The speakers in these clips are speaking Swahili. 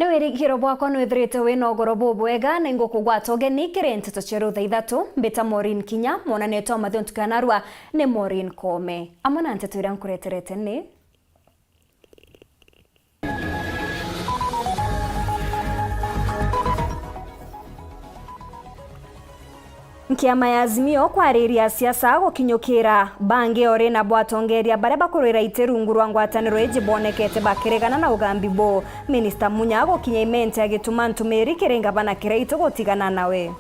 wirigiro bwakwa nwithirite wina ugoro bubwega na ingukugwata ugeni kirente tucheru thaa ithatu mbita Maureen Kinya monanetwa mathio ntukanarua ni Maureen Kome amwe na nteto iria nkureterete ni Nkiama ya Azimio kwariria siasa gukinyukira bangi ori na bwatongeria baria bakurira iterungu rwa ngwataniro ejibonekete bakiregana na ugambi bo Minister Munya gukinya imente agituma ntumiri kirenga bana kiraito gutigana nawe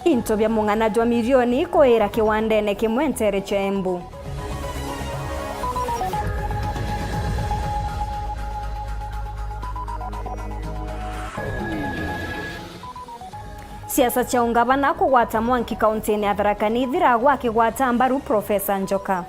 into bya mung'ana jwa milioni koera kiwandene kimwe ntere cha Embu. Siasa cha ungavana kugwata Mwangi kauntini ya Tharaka Nithi ragwa akigwata mbaru Profesa Njoka.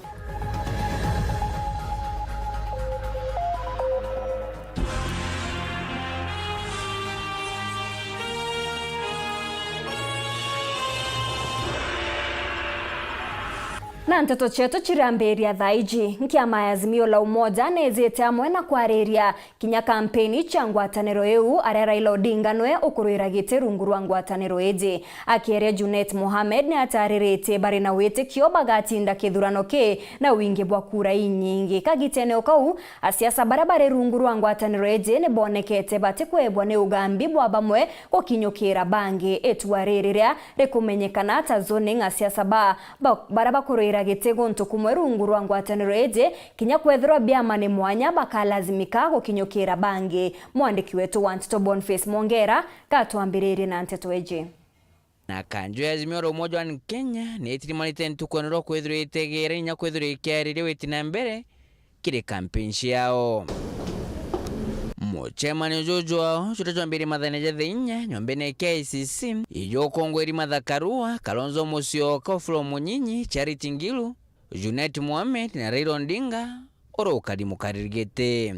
Na nteto chetu chiramberia thaiji nkiama ya Azimio la Umoja nezete amwe na kwariria kinya kampeni cha ngwataniro eu aria Raila Odinga nwe ukurwiragite rungu rwa ngwataniro eje akieria Junet Mohamed ni ataririte bari na witikio bagatinda kithurano ke na wingi bwa kura inyingi kagitene okau asiasa barabare rungu rwa ngwataniro eje ne bonekete batikwebwa ne ugambi bwa bamwe gukinyukira bangi etwaririria rekumenyekana ta zoning asiasa barabakuru gitego ntukumwe rungu rwa ngwataniro eje kinya kwethirwa biama ni mwanya bakalazimika gukinyukira bangi mwandiki wetu wa Ntito Boniface Mongera katwambiriri na nteto eje na kanjo ya Azimio la Umoja wa Kenya ni etirimanite ntukonero kwethirwa itegere nya kwethirwa ikiarire wetina mbere kire campaign yao Mochemani Jojo chutachwa mbiri madhaneja thinya nyombene KCC iyo kongweri madhakarua Kalonzo Musyoka Ofula Munyinyi Charity Ngilu Junet Mohamed na Raila Odinga oro ukadimukaririgete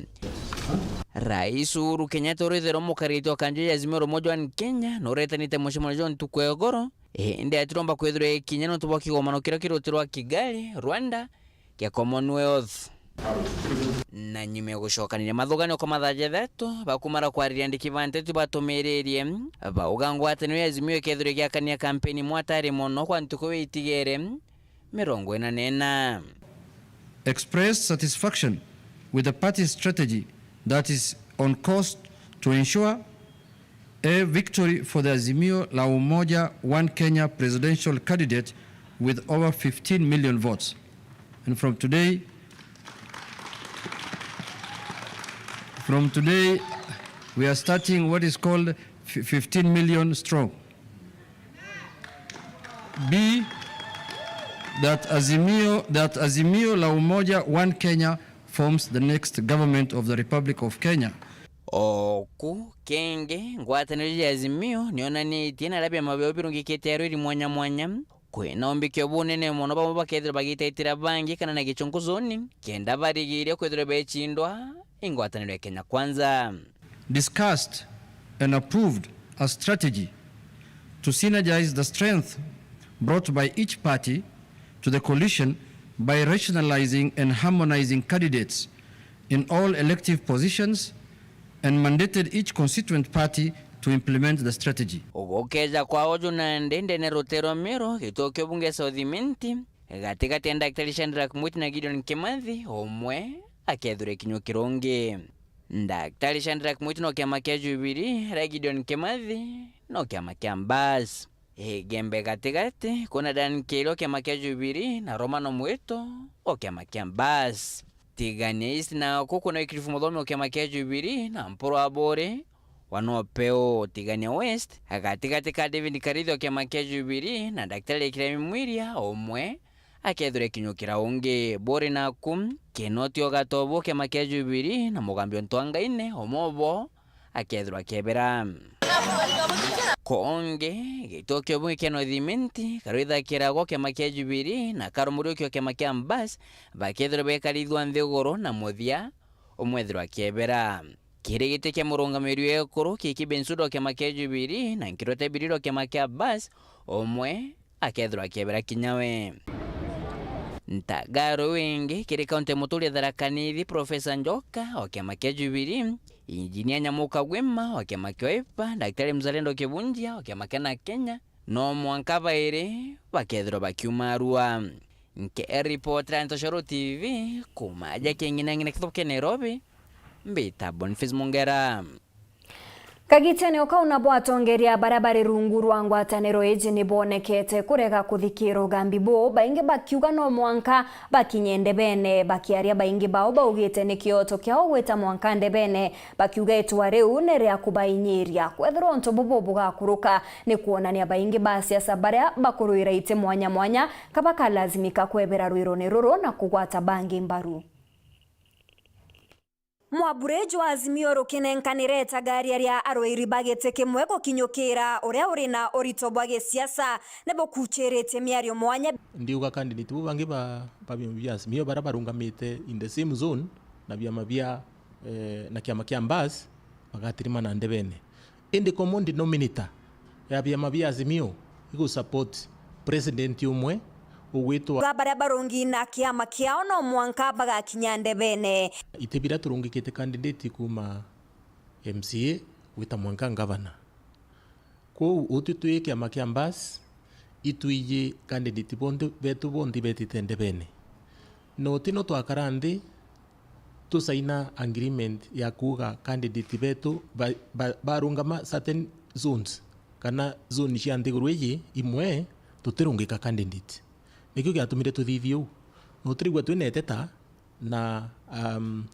Rais Uhuru Kenyatta orethero mukarite wa kanjo ya Azimio la Umoja wa Kenya noretanite Mochemani Jojo ntukwegoro ndi atiromba kwethirwa kinya no tubwa kigomano kira kirotirwa Kigali Rwanda kya Commonwealth na nyume gushokanire mathugano kwa mathaje thetu bakumara kwariria ndikivante tubatomererie baugangwataniro ya Azimio kethire gya kania kampeni mwatari mono kwa ntuko witigere 44 express satisfaction with the party strategy that is on course to ensure a victory for the Azimio la Umoja One Kenya presidential candidate with over 15 million votes. And from today, we are starting what is called 15 million strong. B, that Azimio la Umoja One Kenya forms the next government of the Republic of Kenya. Oku kenge ngwataniro ya Azimio nionanitie na labia mabeo birungikite yariri mwanya kwena ombikyo bunene mono bamwe bakethira bagitaitira bangi kana na gichunguzoni kenda barigire kwethira bechindwa ingwataniro ya Kenya Kwanza. Discussed and approved a strategy to synergize the strength brought by each party to the coalition by rationalizing and harmonizing candidates in all elective positions and mandated each constituent party to implement the strategy. Ogokeja kwa ojo na ndende ne rotero mero kitokyo bunge Southimenti gatika tenda Daktari Mwiti na Gideon Kimathi omwe akethure kinyo kironge Daktari Mwiti no kiama kia Jubilee ra Gideon Kimathi no kiama kia Mbas gembe gatigate kuna Dan Kelo kiama kia Jubilee na Romano Mweto o kiama kia Mbas tigane isi na kuko na ikirifu modhomi o kiama kia Jubilee na Mporo Abore wanopeo Tigania West akatika David Karithi o kiama kia Jubilee na Daktari Kiremi Mwiria omwe akethure kinyukira unge bore na kenoti ogatobo kiama kia Jubilee na mugambi ntwangaine omobo akethura kebera konge gitokyo bunge keno thimenti karoitha kirago kiama kia Jubilee na karumurio kiama kia Mbas bakethura bekarithwa nthigoro na muthia omwethura kebera kirigite kia murungamiri ekuru kikibensudo kiama kia Jubilee na nkirote biriro kiama kia Mbas omwe akethura kebera kinyawe ntagaro wingi kiri kaunti Muturi Tharaka Nithi Profesa Njoka wa kiama kia Jubilee, Injinia Nyamuka Gwima wa kiama kia Wiper, Daktari Mzalendo Kibunjia wa kiama kia Kenya no mwanka baire bakethirwo bakiuma Arua. Nke reporter Ntoshoro TV kumaja kingina kithoke Nairobi, mbita Boniface Mongera. Kagitene okauna bwatongeria barabara rungu rwa ngwataniro eji nibonekete kurega kuthikiro gambibo baingi bakiuga no mwanka bakinyende bene bakiaria baingi bao baugite nikioto kiao gweta mwanka ndebene bakiuga etwa riu neria kubainyiria kwethiro ntobobo bugakuruka ni kuonania baingi basiasa baria bakuruira ite mwanya mwanya kabaka lazimika kwebera ruiro neroro na kugwata bangi mbaru. Mwaburejo Azimio rukinenkanire tagari aria aroiri bagete kimwe gukinyukira uria uri na orito bwage siasa nebo kucherete miario mwanya ndiuga candidate bu bangi ba bya Azimio bara barungamite in the same zone na byama bya na kiama kia Mbas bagatirima na ndebene indi common denominator ya byama bya Azimio igu support president umwe ugwitwa bara barungi na kiama kiao no mwanka bagakinya ndebene itebira turungikite candidate kuma MCA wita mwanka governor ko ututuye kiama kia Mbas ituije candidate bondo betu bondi betite ndebene no tino twakarande tusaina agreement ya kuga candidate betu barungama certain zones kana zone cia ndigurweji imwe tutirungika candidate nikyo giatumire tuthithio nutirigwa twineteta na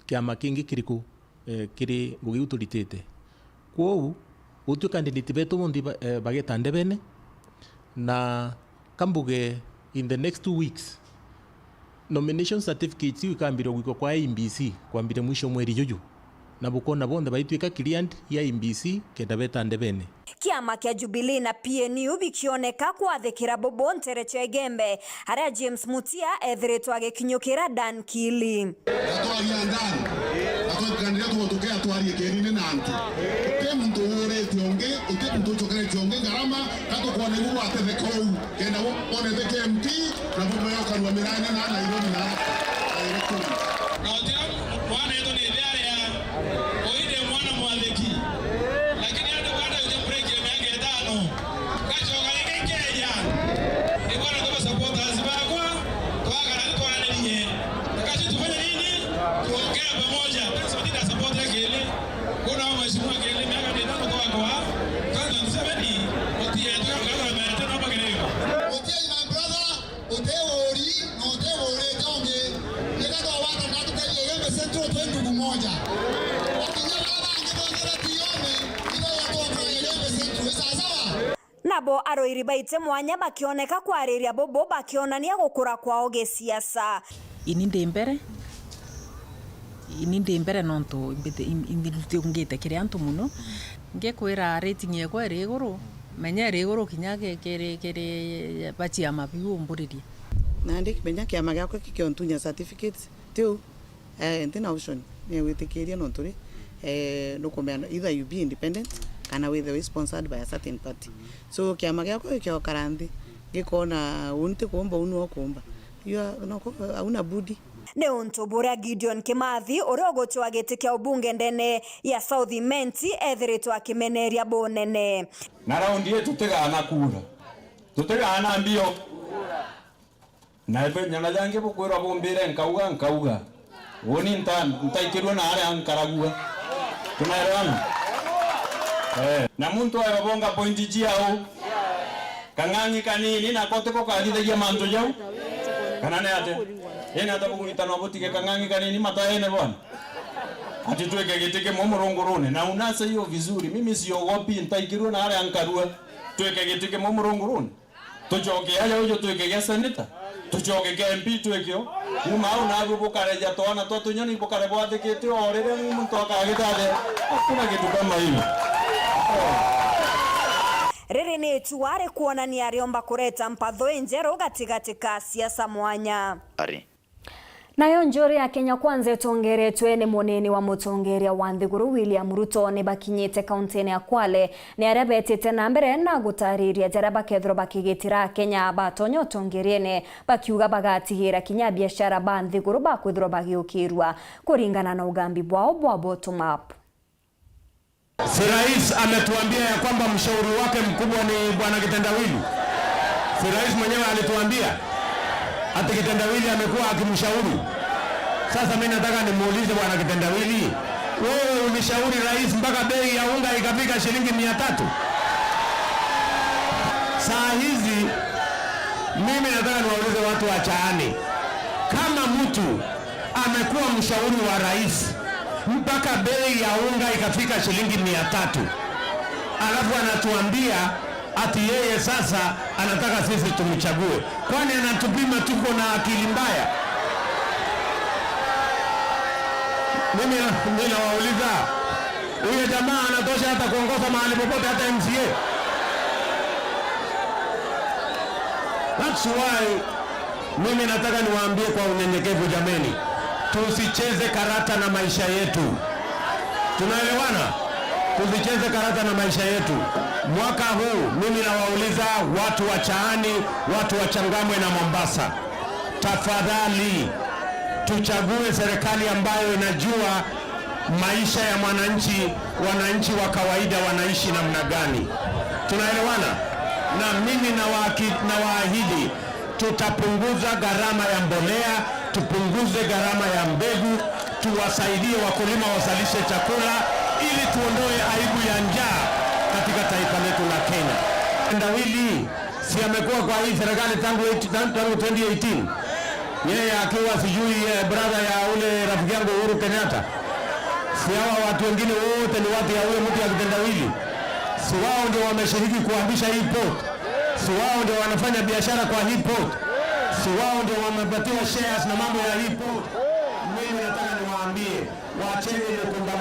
kiama kingi kiriku kiri ngugi uturitite kwou utu candidate betu bondi bageta ndebene na kambuge in the next 2 weeks nomination certificates ikambira gwiko kwa IEBC kwambire mwisho mweri juju na bukona bonde baitwika client ya IEBC kenda beta ndebene kiama kia Jubilee na PNU bikioneka kwathikira Bobo Ntereche Gembe haria James Mutia ethiritwo agikinyukira Dan Kili atwaria ndani atwakandia twotokea twarie kerine nanti te muntu ure tionge ute muntu chokere tionge garama kato kwa negu atethekou kenda one the KMT na bomo yoka rwa miranya na Nairobi na electoral kaunti mwana yetu ni ile ya oide mwana mwaleki lakini hata baada ya break ya miaka 5 kacho kaleke Kenya ni bwana kama supporters bakwa twagara twananiye kacho tufanye nini tuongea pamoja pesa ndio support yake ile kuna mheshimiwa kile miaka 5 kwa kwa kwanza niseme otie tu kama ameleta na magereo otie my brother oteori no oteori tonge ndio watu watu kile yembe central twende kumoja nabo aroiri baite mwanya bakioneka kwariria Bobo bakionania gukura kwao gisiasa ininde mbere nonto indilutungite kiri antu muno ngekwira rating yekwa iri iguru menya iri iguru kinyage kiri bachia mabiu mburirie nandi kimenya kiama giakwa kikiontunya certificates tiu ntina option ni witikiria nonturi nukumena either you be independent kana with sponsored by a certain party so kiama giakwa kiokarandi gikona unti kuomba unu okumba you no una budi ne untubura Gideon Kimathi urogotwa giti kia ubunge ndene ya South Menti ethiritwo akimeneria bonene na raundi yetu tutegana mbio na ibe nyana jange bukwira bombere nkauga woni ntaikirwa na are ankaragua tunaelewana na muntu ayobonga pointi jiao kangangi kanini na koteko kadithagia manto jau kana ne ate ena tabugita no botike kangangi kanini mataene bwana ati tuweke gitike momorongorone na unasa hiyo vizuri mimi siogopi ntaikirwa na are ankarua tuweke gitike momorongorone tujoke ayo yo tuweke ya senator tujoke KMP tuwekio uma au na bukare ja tona to tunyoni bukare bwathikite orere muntu akagitade hakuna kitu kama hiyo riri ni tuware kuonania ariomba kureta mpatho enjero gatigati ka siasa mwanya Nayo njori ya Kenya Kwanza itongeretwe ni munini wa mutongeria wa Nthiguru William Ruto ni bakinyite kauntini ya Kwale ni aria betete na mbere na gutariria jara bakethro bakigitira Kenya batonyo tongeriene bakiuga bagatigira kinya biashara ba Nthiguru bakwithro bagiukirwa kuringana na ugambi bwao bwa bottom up. Si rais ametuambia ya kwamba mshauri wake mkubwa ni bwana Kitendawili. Si rais mwenyewe alituambia ati Kitendawili amekuwa akimshauri. Sasa mimi nataka nimuulize bwana Kitendawili, wewe ulishauri rais mpaka bei ya unga ikafika shilingi 300? Saa hizi mimi nataka niwaulize watu wa Chaani, kama mtu amekuwa mshauri wa rais mpaka bei ya unga ikafika shilingi 300, alafu anatuambia ati yeye sasa anataka sisi tumchague, kwani anatupima tuko na akili mbaya? Mimi nawauliza, huyo jamaa anatosha hata kuongoza mahali popote, hata MCA? That's why mimi nataka niwaambie kwa unyenyekevu, jameni, tusicheze karata na maisha yetu. Tunaelewana? Tusicheze karata na maisha yetu. Mwaka huu mimi nawauliza watu wa Chaani, watu wa Changamwe na Mombasa, tafadhali tuchague serikali ambayo inajua maisha ya wananchi wa kawaida wanaishi namna gani. Tunaelewana? Na mimi nawaahidi tutapunguza gharama ya mbolea, tupunguze gharama ya mbegu, tuwasaidie wakulima wasalishe chakula ili tuondoe aibu ya njaa katika taifa letu la Kenya. Kitendawili si amekuwa kwa hii serikali tangu 2018, yeye akiwa sijui brother ya ule rafiki yangu Uhuru Kenyatta. Si hawa watu wengine wote ni watu ya huyo mtu ya Kitendawili? Si wao ndio wameshiriki kuanzisha hii port? Si wao ndio wanafanya biashara kwa hii port? Si wao ndio wamepatiwa shares na mambo ya hii port? Mimi nataka niwaambie, waacheni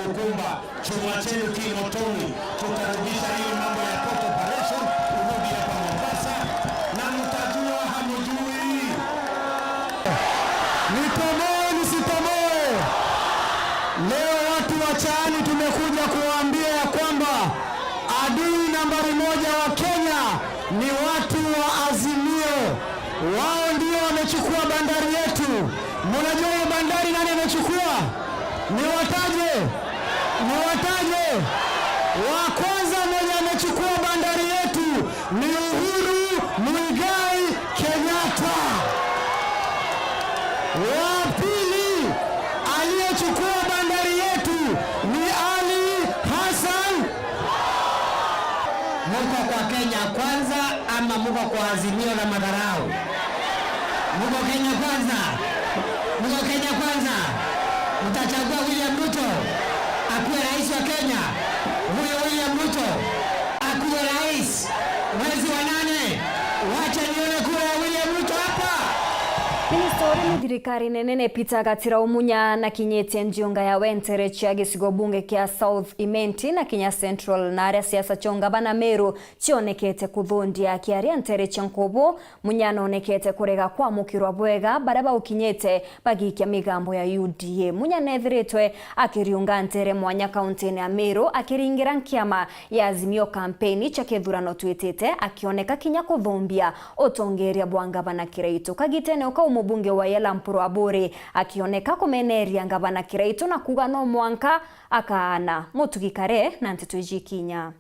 mkumba, chumacheni kimotoni, tutarudisha hii mambo ya port operation kurudi hapa Mombasa, na mtajua hamjui. Nitomoe nisitomoe, leo watu wa Chaani tumekuja kuwaambia ya kwamba adui nambari 1 wa Kenya ni watu wa Azimio. Wao ndio wamechukua bandari yetu. Mnajua hiyo bandari nani amechukua? Niwataje? Wa kwanza mwenye amechukua bandari yetu ni Uhuru Muigai Kenyatta. Wa pili aliyechukua bandari yetu ni Ali Hassan. Muko kwa Kenya Kwanza ama muko kwa Azimio na madharau? Muko Kenya Kwanza? Muko Kenya Kwanza? Mtachagua William Ruto akuwe rais wa Kenya? Huyo William Ruto akuwe rais mwezi wa 8. Wacha nione kura ya William Ruto hapa. Ministeri thirikari nene Peter Gatira Umunya na kinyete njionga ya wentere chia gicigo bunge kia South Imenti na Kenya Central na aria siasa chonga bana Meru chionekete kuthundia kiaria ntere chankobo. Munya nonekete kurega kwa mukirwa bwega baraba ukinyete bagikia migambo ya UDA. Munya nethiritwe akiriunga ntere mwanya kauntini ya Meru akiringira nkiama ya Azimio kampeni cha kethurano twitete akioneka kinya kuthumbia utongeria bwanga bana Kiraitu kagitene uka umubunge wa Yala Mpuru Aburi akioneka kumeneria ngabana Kiraitu na kuga no mwanka akaana mutugikare na ntitwijikinya.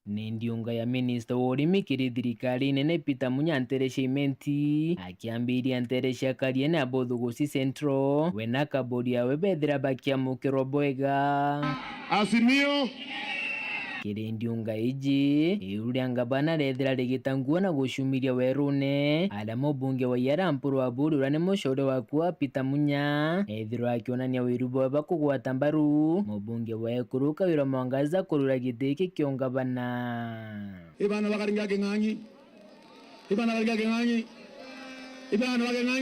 Ni ndiunga ya Minister wa Urimi kiri thirikari nene Peter Munya ntere Imenti akiambiria ntere cia Kariene Abothugusi Central wena kaboria webethira bakia mukirwa bwega Azimio kiri ndiunga iji iuria ngabana rethira rigitangua na gushumiria werune ala mubunge wa Yala Mpuru Aburi urane mushore wakua Peter Munya ethiro akionania wirubo wa kugwata mbaru mubunge wa Ekuruka wira mwangaza kurura githiki kiongabana ibana bakaringa king'angi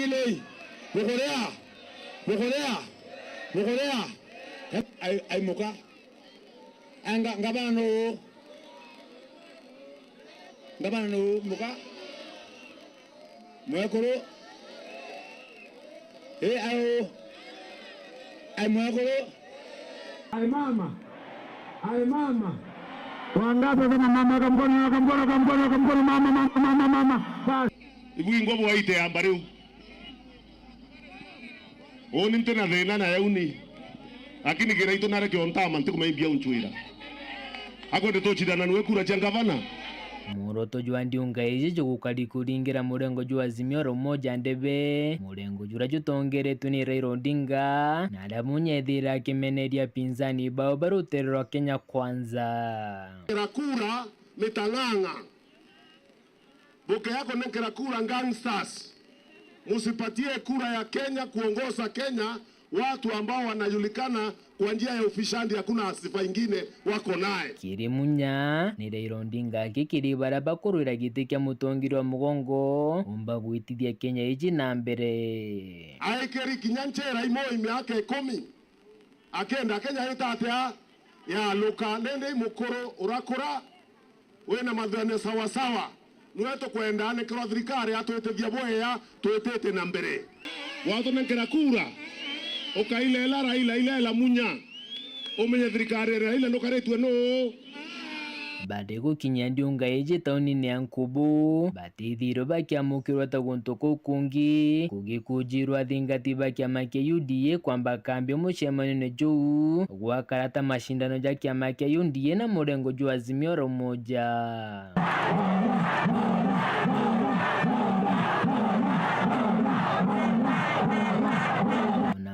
lei mukorea ai muka ngabana no muka mwekuru Ao ai mwagoro Ai mama wangapi kama mama kamkono mama ibu ngobo waite ambariu oni ntena thina na yauni lakini gira itu nare kiontama ntikumaibia unchwira akwende tochidana niwe kura cha gavana muroto jwa ndiunga iji jugukari kuringira murengo jwa Azimio la Umoja ndebe murengo jura jutongeretwe ni Raila Odinga na aramunyethira akimeneria pinzani bao barutererwa Kenya Kwanza. Kura mitang'ang'a boke yako nenkera kura gangsters, musipatie kura ya Kenya kuongoza Kenya watu ambao wanajulikana kwa njia ya ufishandi, hakuna sifa ingine wako naye. Kirimunya ni Raila Odinga kikiri baraba kurwira giti kya mutongiri wa mugongo umba gwitithia Kenya iji na mbere. Aikeri kinyanchera imoi miaka 10 akenda Kenya itatea ya luka nende mukoro urakura wena madhane sawa sawa nueto kwenda ne kwa thirikari atwetegia boya twetete na mbere watu nenkera kura ukailela Raila ilela munya umenye thirikari Raila nukaretwe no bade gukinya ndiunga iji tauni ya Nkubu batithiro bakiamukirwa taguntu kungi kugikujirwa thingati bakiama kia UDA kwamba kambi mucemanio juu gwakarata mashindano ja kiama kia UDA na murengo jwa Azimio la Umoja.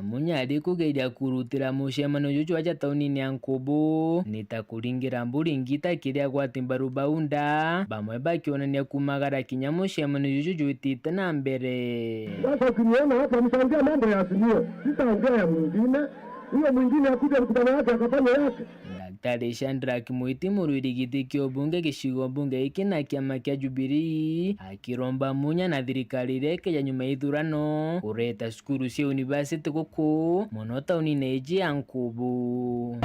Munya alikugeria kurutira mucemano juju aja tauni ya Nkubu nitakuringira mburingita kiria gwatimbaru baunda bamwe bakionania kumagara kinya mucemano juju juitite na mbere. Sasa ukiniona hapa mtaongea mambo ya Azimio, sitaongea ya mwingine. Huyo mwingine akuja mkutano wake akafanya yake. Daktari Shadrack Muiti murwiri giti kio bunge gicigo bunge iki na kiama kia Jubilee akiromba munya na thirikari reke ya nyuma ithurano kureta cukuru cia university guku muno tauni iji ya Nkubu.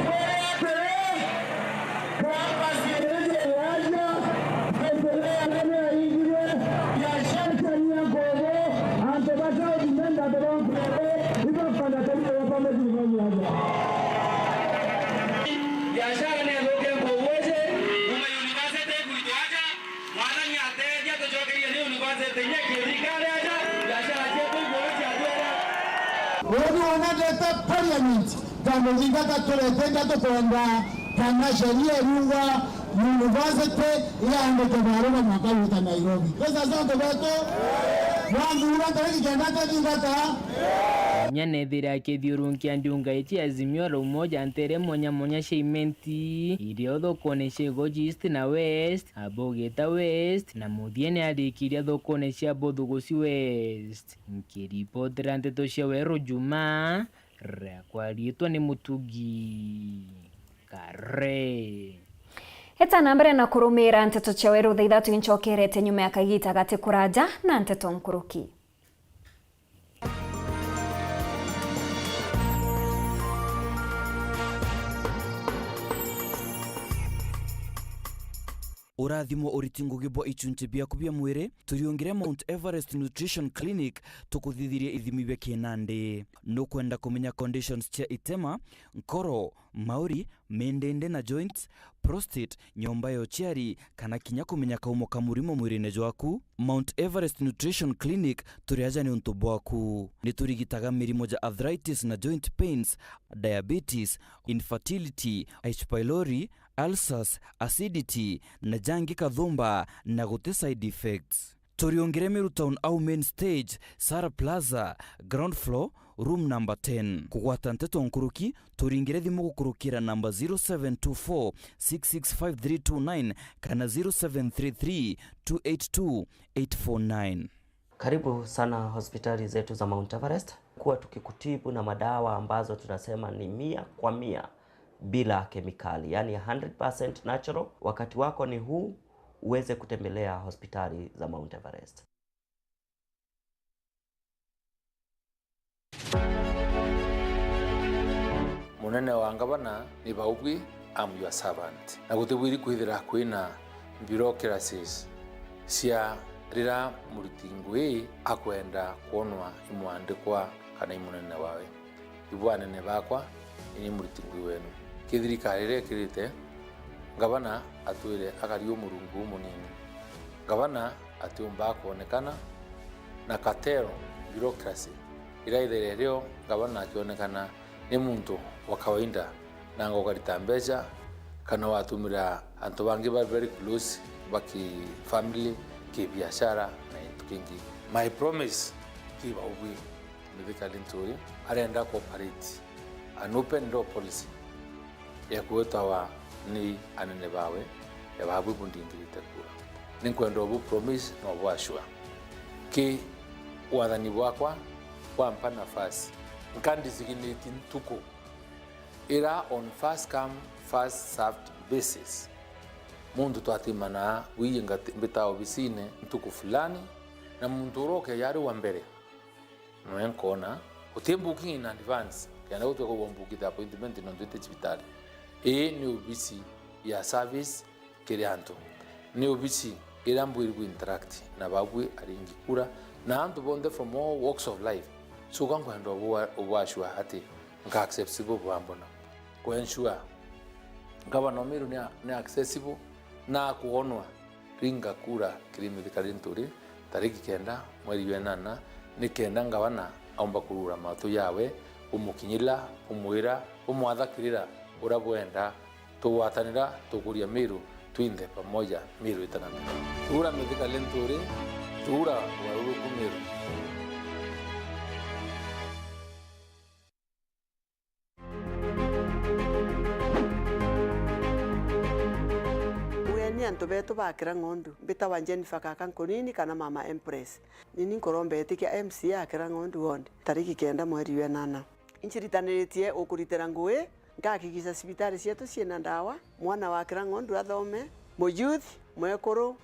Wodi wanaleta parliament tamujingaka tuletenda tukwenda kama sheria yunga university ya ndeke barua mwaka uta Nairobi. Pesa zote bato wangu unataka kiandata dingata nyanethira akithiurunkia ndiunga iji Azimio la Umoja ntere monya sheimenti iria thokone cia Goji East na West abogeta West na muthiene arikiria thokone cia Bothugusi West. Nkiripotera ndeto cia Weru Juma rakwa rietwa ni Mutugi Kare. Heta nambere na kurumira nteto cia Weru thaa 3 inchokerete nyuma ya kagita gati kuraja na nteto nkuruki. Urathimo uritingo gibo ichunche bia kubia mwire turiongere Mount Everest Nutrition Clinic tukuthithirie ithimi bia kinande no kwenda kumenya conditions cia itema nkoro mauri mendende na joints prostate nyomba yo chiari kana kinya kumenya kaumo kamurimo mwirine jwaku. Mount Everest Nutrition Clinic turiaja ni untu bwaku niturigitaga mirimo ja arthritis na joint pains, diabetes, infertility, H pylori, ulcers, acidity na jangi kathumba na gute side effects. Turiongere Meru Town au main stage, Sara Plaza, ground floor, room number 10. Kugwata nteto nkuruki turingire thimu gukurukira namba 0724 665329 kana 0733 282 849. Karibu sana hospitali zetu za Mount Everest, kuwa tukikutibu na madawa ambazo tunasema ni 100% bila kemikali, yani 100% natural. Wakati wako ni huu uweze kutembelea hospitali za Mount Everest. Munene wa ngabana ni Baubwi, I'm your servant. Na gutibwiri kwithira kwina bureaucracies cia rira muruti ngui akwenda kuonwa imwandikwa kana imunene wawe ibwanene bakwa ini muritingu wenu kithirikari rekirite gavana atwire akari umurungu munini gavana atiumba kuonekana na katero bureaucracy iraithere ryo gavana akionekana ni muntu wa kawaida na ngogarita mbeca kana watumira antu bangi very close baki family ki biashara na into kingi. My promise kiba ubi Mithika Linturi arenda cooperate an open door policy ya kuetawa ni anene bawe ya babu bundingirite kura ninkwenda obu promise no bwashwa ki wathani bwakwa wampa nafasi nkandisiginate ntuko ira on first come first served basis mundu twatimana wiyinga mbita obisine ntuko fulani na mundu roke yari wa mbere mwenkona utembuking in advance kana utwe ko bombukita appointment no ndete hospitali ni obisi ya service kirianto ni obisi irambwiri ku interact na babwe aringi kura na antu bonde from all walks of life so kangwa ndo obwashwa hati nga accessible bambona ko ensure gavana miru ni accessible na kuonwa ringa kura Mithika Linturi tariki 9 mweri wa 8 ni kenda gavana aomba kurura matu yawe umukinyila umwira umwathakirira urabwenda tuwatanira tukuria miru twinde pamoja miru itanamira ura Mithika Linturi ura waruru kumiru. Antu betu bakira ng'ondu bita wa Jennifer Kakankunini kana mama Empress nini nkorombe etikia MC akira ng'ondu wonde tariki 9 mweri wa 8 inchiritaniritie ukuritira ngui ngakikisa sibitari cietu ciena ndawa mwana wa akira ng'ondu athome mo youth mwekuru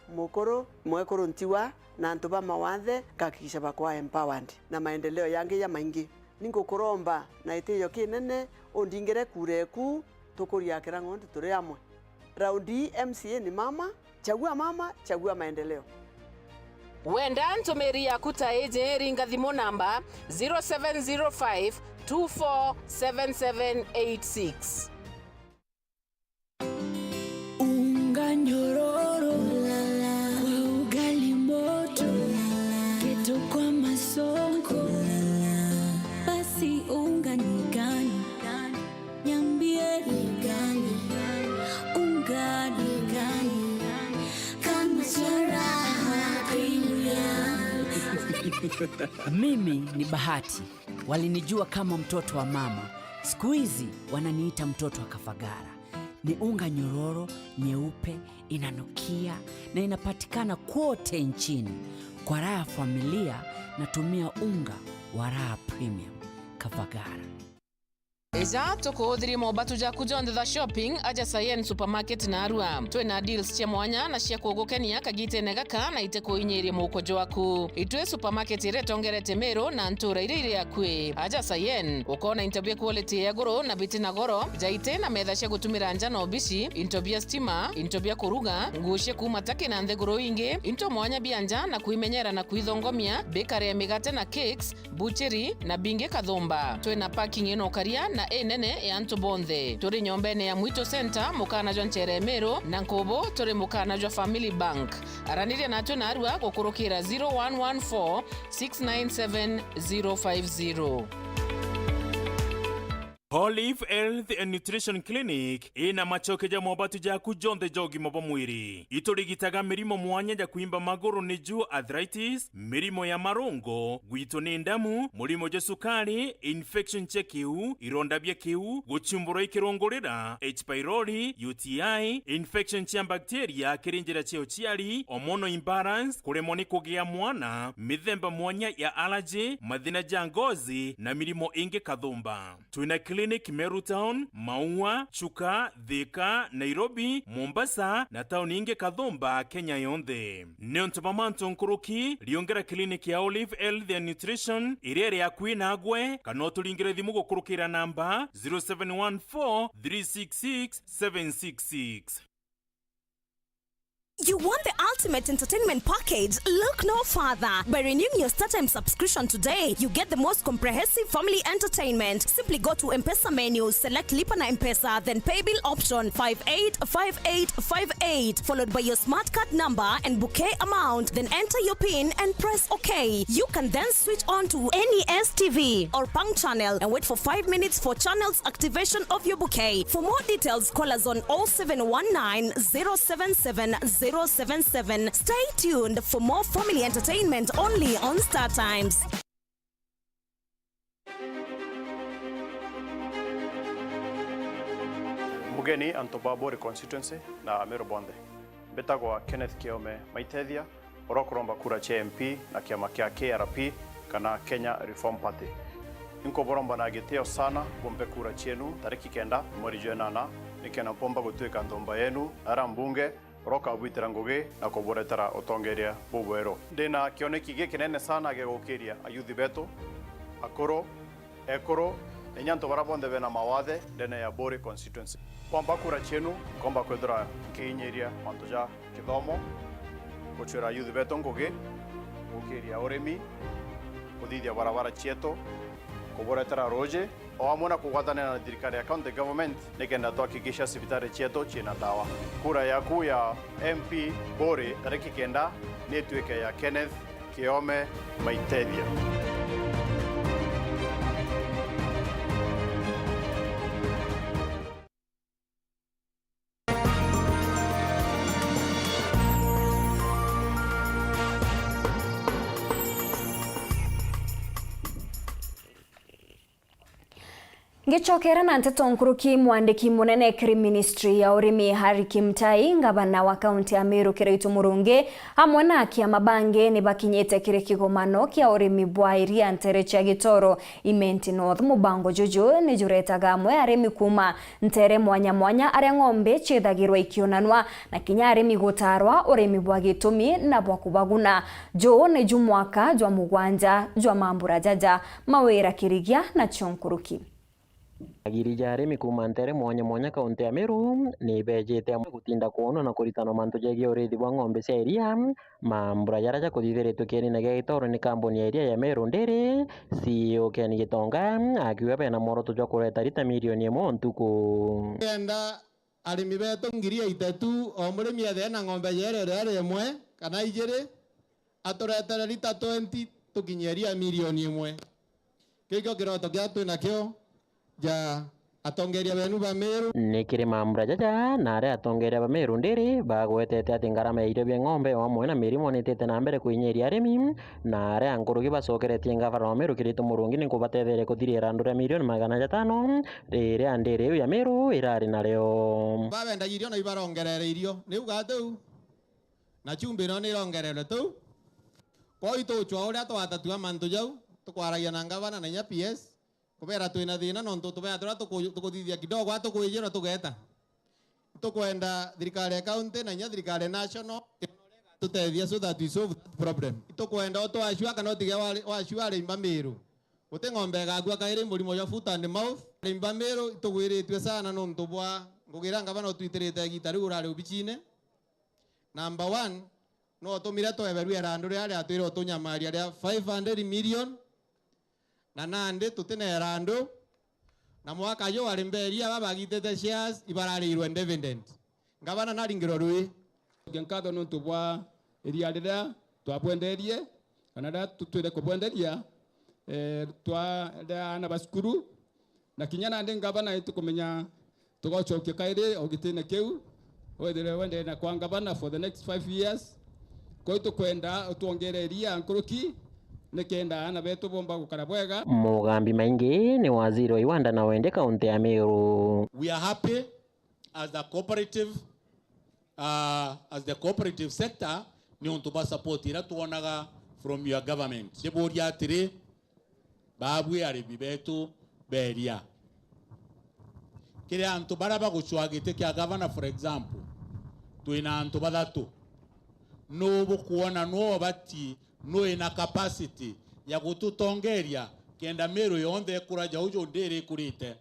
ntiwa na antu ba mawathe ngakikisha bakwa empowered na maendeleo yangi ya maingi ningukuromba na itiyo kinene undingire kureku tukuria akira ng'ondu turi amwe. Raundi MCA ni mama, chagua maendeleo. Wenda ntomeri ya kutaeje ringa thimo namba 0705 247786. Unga nyororo kwa ugali moto keto kwa masongo basi unga ni gani nyambie ni gani unga ni gani kama charaha premium. Mimi ni Bahati, walinijua kama mtoto wa mama, siku hizi wananiita mtoto wa Kafagara. Ni unga nyororo, nyeupe, inanukia na inapatikana kote nchini. Kwa raha familia natumia unga wa Raha Premium Kafagara. Eza tukuhudhiri mobatu ja kujonda shopping aja Sayen supermarket na Arua. Twe na deals cia mwanya na cia kugukenia kagite negaka na ite kuinyirie mukojo waku. Itwe supermarket ire tongerete mero na ntura ire yakwe. Aja Sayen ukona interview quality ya goro na biti na goro. Jaite na metha cia gutumira nja na obici, intobia stima, intobia kuruga, ngushe kuma take na ndegoro inge, into mwanya bianja na kuimenyera na kuithongomia, bakery ya migate na cakes, butchery na binge kathomba. Twe na parking ino karia na enene ya Ntubonde. Turi nyombene ya Mwito Center mukana jwa Ncheremero na Nkobo turi mukana jwa Family Bank. Araniria natu na Arua gukurukira 0114 697 050. Olive Health and Nutrition Clinic ina machoke ja mobatu ja kujonde jogi mobo mwiri. Iturigitaga mirimo mwanya ja kuimba maguru ni juu arthritis, mirimo ya marungo, gwito ni ndamu, murimo ja sukari, infection che kiu, ironda bya kiu, guchimbura ikirongorera, H. pylori, UTI, infection chia bacteria, kirinjira cheo chiari, hormonal imbalance, kuremoni kugia mwana, mithemba mwanya ya allergy, mathina ja ngozi na mirimo inge kathumba. Tuina Clinic Meru Town, Maua, Chuka, Thika, Nairobi, Mombasa na town inge Kathumba, Kenya yonde. Neontomamanto nkuruki liongera clinic ya Olive Health and Nutrition irere ya Queen Agwe kanotu lingire thimu kurukira namba 0714 366 766. You want the ultimate entertainment package? Look no further. By renewing your StarTimes subscription today, you get the most comprehensive family entertainment. Simply go to M-Pesa menu, select Lipa na M-Pesa, then pay bill option 585858, followed by your smart card number and bouquet amount. Then enter your PIN and press OK. You can then switch on to any STV or Pang channel and wait for 5 minutes for channels activation of your bouquet. For more details, call us on 0719 077 077. Stay tuned for more family entertainment only on StarTimes. Mugeni Antobabori constituency na Meru Bonde. Betagwa Kenneth Kiome Maitethia orokuromba kura cha MP na kiama kia KRP kana Kenya Reform Party. Inko boromba na giteo sana bombe kura chenu tariki 9 mwezi Januari nikena pomba gutwika ndomba yenu ara mbunge roka bwitira ngugi na kuboretera otongeria bubwero. Ndina kioneki gikinene sana gegukiria ayuthi betu akoro ekoro enyanto barabonde bena mawathe ndene ya Bori constituency. Pomba kura chenu komba kwethira kinyiria mantuja kithomo kuchira ayuthi betu ngugi gukiria urimi kuthithia barabara chieto kuboretera roje o amona kugwatanira na thirikari ya county government nikenda tuhakikisha sibitari chieto china dawa. Kura yaku ya MP Bori tariki 9 ni tuike ya Kenneth Kiome Maitethia. Ngicokera na Nteto Nkuruki mwandiki munene kiri ministry ya urimi Harry Kimtai ngabana wa kaunti ya Meru Kiraitu Murungi hamwe na kiama bange ni bakinyete kire kigomano kia urimi bwa iria ntere cha Gitoro Imenti North mubango juju ni juretaga amwe arimi kuma ntere mwanya aria ng'ombe chithagirwa ikionanwa na kinya arimi gutarwa urimi bwa gitumi na bwa kubaguna jo ni jumwaka jwa mugwanja jwa mambura jaja mawira kirigia na Chonkuruki. Agirija arimi kuma ntere mwanya kaunti ya Meru ni bejete gutinda kuona na kuritana mantu jegi urithi bwa ng'ombe cia iria mambura jaraja kuthithiritwe kieni na Gitoro ni kambuni ya iria ya Meru Ndiri CEO Ken Gitonga akiuga bena moroto jwa kureta rita milioni 1 ntuku. Enda arimi betu ngiria itatu o murimi athe na ng'ombe yerere rimwe kana igiri aturetera rita 20 tukinyeria milioni 1 kikyo kiroto kia twina kio ja atongeria benu ba Meru nikiri mambura jaja na aria atongeria ba Meru Ndiri bagwetete ati ngarama ya irio bia ng'ombe wamwe na mirimo nitete na mbere kwinyeria arimi na aria Nkuruki bacokeretie ngavana wa Meru Kiraitu Murungi ni kubatethere kuthirira andura milioni 500 riria Ndiri ya Meru irari nario babenda irio na ibarongerera irio ni uga tu na chumbi no ni rongerera tu ko itu chwa uria twatatua mantu jau tukwaragia na ngavana na nya PS kubera twina thina no tutubea tura tukuthithia kidogo atukwijira tugeta tukwenda thirikari ya county na nya thirikari national tutethia so that we solve that problem tukwenda twashua kana tige washua rimba Meru gute ng'ombe gagua kairi murimo ya foot and mouth rimba Meru tugwiritwe sana no ntubwa ngugira ngabana twitirite gitari urari ubichine number 1 no tumire tweberu erandu ria atwire tunyamaria ria 500 million na nande tutene rando na mwaka yo alimberia babagitete shares ibararirwe dividend ngabana naringiro rui genkado no tubwa iria rira twapwenderie kana da tutwire kubwenderia twa na baskuru na kinyana ndi ngabana itukumenya tugochokia kaire ogitene keu wethere wende na kwa ngabana for the next 5 years ko itukwenda tuongereria Nkuruki nikenda ana betu bomba gukara bwega. Mugambi maingi ni waziri wa iwanda na wende kaunti ya Meru. We are happy as the cooperative sector ni ontuba support ira tuonaga from your government. Siburia atiri babu arimi betu beria kire antu baraba guchwagite kya governor for example tuina antu badatu no bukuona no bati no ina capacity ya gututongeria kenda Meru yonde kuraja ujo Ndiri kurite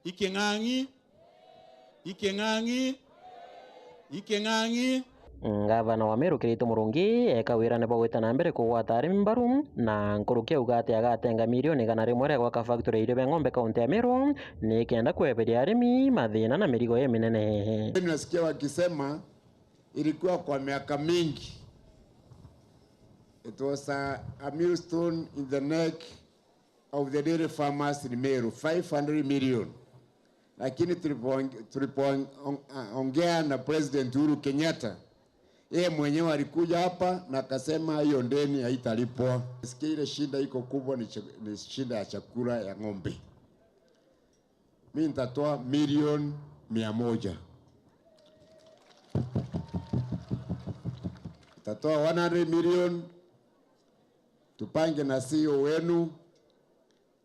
iking'ang'i Ikeng'ang'i. Ikeng'ang'i. Gavana wa Meru Kirito Murungi eka wirane bwa gwitana mbere kugwata arimi mbaru na nkurukia ugate agatenga milioni 100 gwaka factory ire ng'ombe kaunti ya Meru ni kenda kweberia arimi mathina na mirigo ye minene. Nasikia wakisema ilikuwa kwa miaka mingi. It was a millstone in the neck of the dairy farmers in Meru, 500 million. Lakini tulipoongea na President Uhuru Kenyatta, yeye mwenyewe alikuja hapa na akasema hiyo ndeni haitalipwa. Sikia ile shida iko kubwa ni shida ya chakula ya ng'ombe. Mimi nitatoa milioni 100. Nitatoa 100 million. Tupange na CEO wenu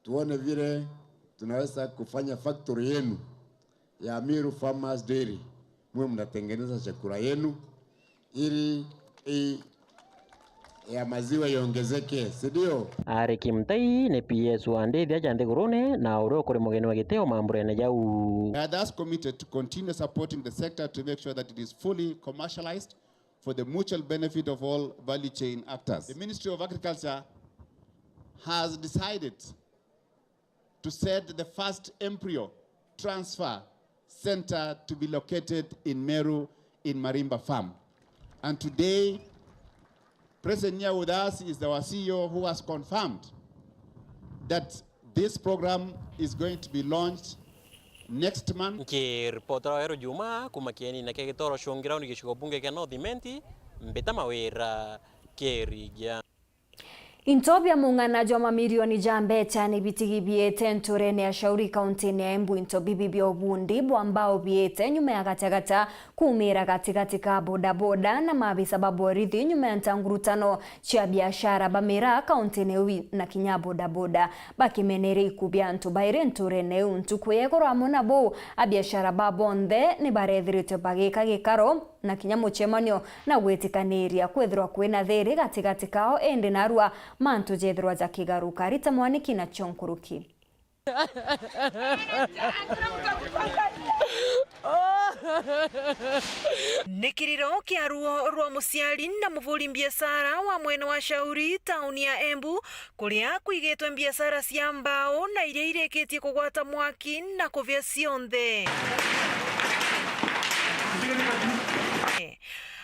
tuone vile tunaweza kufanya factory yenu ya Meru Farmers Dairy. Mwe mnatengeneza chakula yenu ili ya maziwa iongezeke, si ndio? Ari Kimtai ni PS wa Ndethia Janthigurune na uro kuri mugeni wa giteo mamburene jau. We are thus committed to continue supporting the sector to make sure that it is fully commercialized for the mutual benefit of all value chain actors. The Ministry of Agriculture has decided to set the first embryo transfer center to be located in Meru in Marimba Farm. And today, present here with us is our CEO who has confirmed that this program is going to be launched next month. Ki reportera ero Juma kumakieni na ke gitoro shongira ni gicigo bunge kya North Imenti mbeta mawira kerigia. Intobia muunganaji wa mamilioni jambecha ni bitigi biete nturene ya shauri kaunti ya Embu into bibi bia obundi ambao biete nyume ya gata kumira katika bodaboda na maabisa baborithi nyume ya ntangurutano chia biashara bamira kaunti na kinya bodaboda bakimeneri kubia ntubaire nturene untukuye koramo bo abiashara babonde ni barethirite bagika gikaro na kinya muchemanio na gwetikanĩria kwethirwa kwina thiri gati kao ende narua mantu jethirwa za kigaruka Rita Mwaniki na Chonkuruki. Nikiriro kia ruo rwa muciari na muvuri biashara wa mwena wa Shauri tauni ya Embu kuria kuigetwe biashara cia mbao na iria ireketie kugwata mwaki na kuvia cionthe.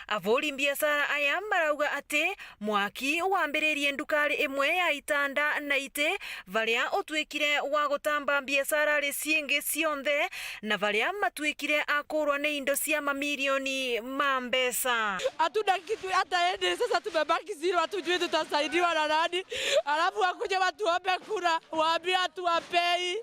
Avoli biashara aya marauga ate mwaki wambiririe ndukari imwe ya itanda na ite varia utwikire wa gutamba biashara ri cienge cionthe na varia matwikire akurwa ni indo cia mamilioni ma mbesa. Hatuna kitu hata ende sasa, tumebaki zero, hatujui tutasaidiwa na nani. Alafu wakuja watuombe kura, waambie hatuwapei.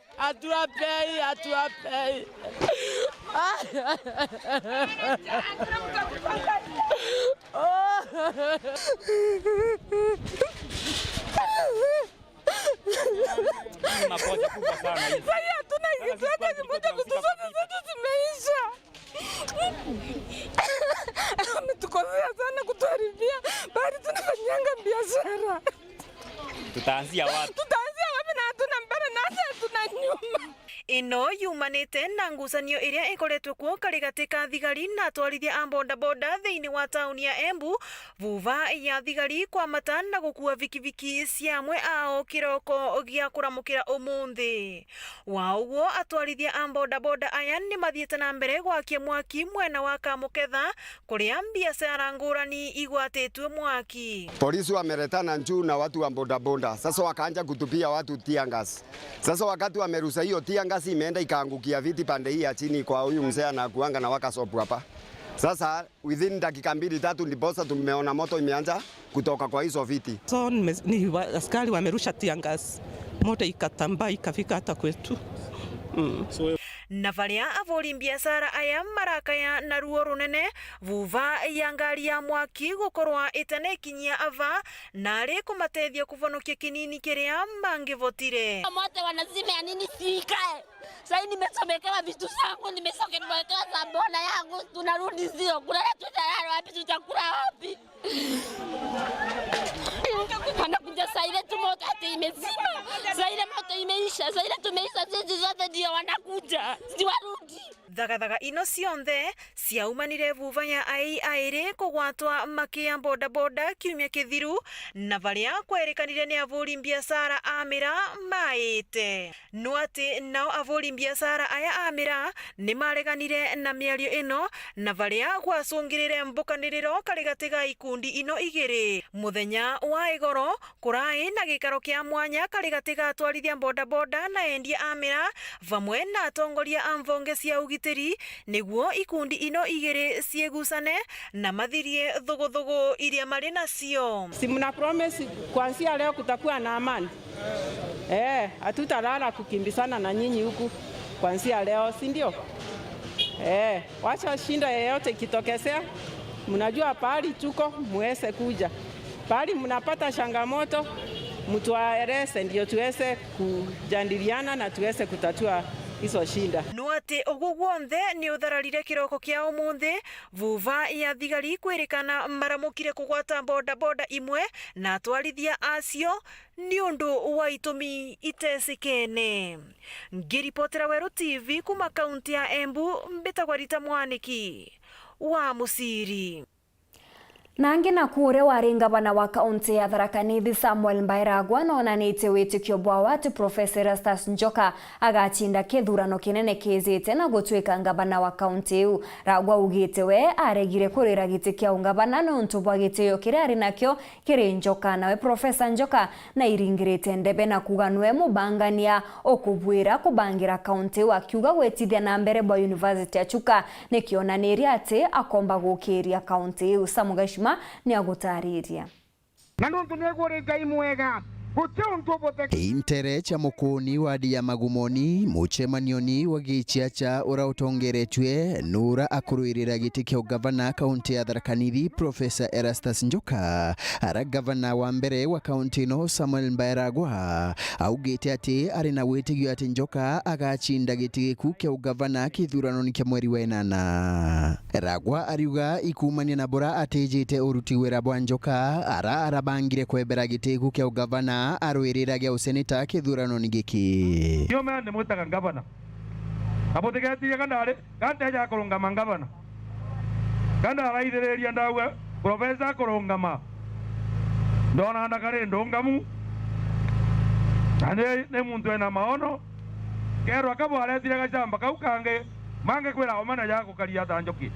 Makosa kubwa sana hizi. Sasa hatuna kitu hata kimoja, kutusana zetu zimeisha. Ametukosea sana kutuharibia, bali tunafanyanga biashara. Tutaanzia wapi? Na hatuna mbele na hata hatuna nyuma. Ino yumanite na ngucanio iria ikoretwe kuo kari gatika thigari na atwarithia a bodaboda thiini wa tauni ya Embu vuva ya thigari kwa mata na gukua vikiviki ciamwe ao kiroko gia kuramukira umuthi. Wauguo atwarithia a bodaboda aya ni mathiete na mbere gwakia mwaki mwena wa Kamuketha kuria biashara ngurani igwatitwe mwaki. Polisi wameretana juu na watu wa bodaboda. Sasa wakaanza kutupia watu tiangas. Sasa wakati wamerusa hiyo tiangas imeenda ikaangukia viti pande hii ya chini kwa huyu mzee anakuanga na wakasopu hapa. Sasa within dakika 2-3 ndiposa tumeona moto imeanza kutoka kwa hizo viti. So ni askari wamerusha tiangas. Moto ikatamba ikafika hata kwetu. Na varia avoli biashara aya marakaya na ruo runene vuva ya ngari ya mwaki gukorwa itene kinyia ava na ri kumatethia kuvonokia kinini kiria mangivotire. Mote wanazimia nini sikae? Sasa nimesomekewa vitu zangu, nimesomekewa sabona yangu, tunarudi zio. Kulala tutalala wapi, tutakula wapi? Anakuja saa ile tu moto ati imezima. Saa ile moto imeisha, saa ile tumeisha sisi zote ndio wanakuja. Siwarudi. Ithagathaka ino cionthe ciaumanire vuva ya airi kugwatwa makia bodaboda kiumia kithiru na varia kwerekanire ni avuri biashara amira maite. No ati nao avuri biashara aya amira ni mareganire na miario ino na varia gwacungirire mbukaniriro karigati ga ikundi ino igiri. Muthenya wa igoro kurai na gikaro kia mwanya karigati ga atwarithia bodaboda na endia amira vamwe na atongoria amvonge cia ugitiri niguo ikundi ino igiri ciegusane na mathirie thuguthugu iria mari nacio. Si mna promise kuanzia leo kutakuwa na amani? Hatutalala kukimbizana na nyinyi huku kuanzia leo, si ndio? Wacha shinda yeyote ikitokezea, mnajua pahali tuko, muweze kuja. Pahali mnapata changamoto, mtuaeleze ndio tuweze kujadiliana na tuweze kutatua hizo shinda. No ati ugu gwonthe ni uthararire kiroko kia umuthi vuva ya thigari kwirikana maramukire kugwata bodaboda imwe na atwarithia acio ni undu wa itumi itesikene. Ngiripotera Weru TV kuma kaunti ya Embu, mbitagwa Rita Mwaniki wa Musiri. Nangi na kure wari ngavana wa kaunti ya Tharaka Nithi Samuel Mbairagwa nonanite witikio bwawa ati Professor Erastus Njoka agachinda kithurano kinene kizite na gutwika ngavana wa kaunti iu. Ragwa ugite we aregire kurira giti kia ungavana no ntubwa gitio kiria ari nakio kiri Njoka, nawe Professor Njoka na iringirite ndebe na kuganwe mubangania okubwira kubangira kaunti wa kiuga gwetithia na mbere bwa University ya Chuka nikionaniria ati akomba gukiria kaunti iu. Samugashima ni agutariria na nundu negore Ngai mwega Intere cha mukuni wadi ya Magumoni muchemanioni wa gichiacha urautongeretwe nura akuruirira giti kya gavana kaunti ya Tharaka Nithi Professor Erastus Njoka ara gavana wa mbere wa kaunti no Samuel Mbairagwa augite ati ari na witigio ati Njoka agachinda giti giku kya gavana kithurano kya mweri wa 8. Ragwa ariuga ikumania na bora atejite uruti wera bwa Njoka ara arabangire kwebera giti giku kya gavana arwiriragia useneta kithurano giki. Yo mande mutaga gavana abotegati yakandare kante ja kurungama gavana kanda raithereria ndawe Professor kurungama ndona ndakare ndongamu ane ne muntu ena maono kero akabo aretire gachamba kaukange mange kwera omana yako karia tanjoki.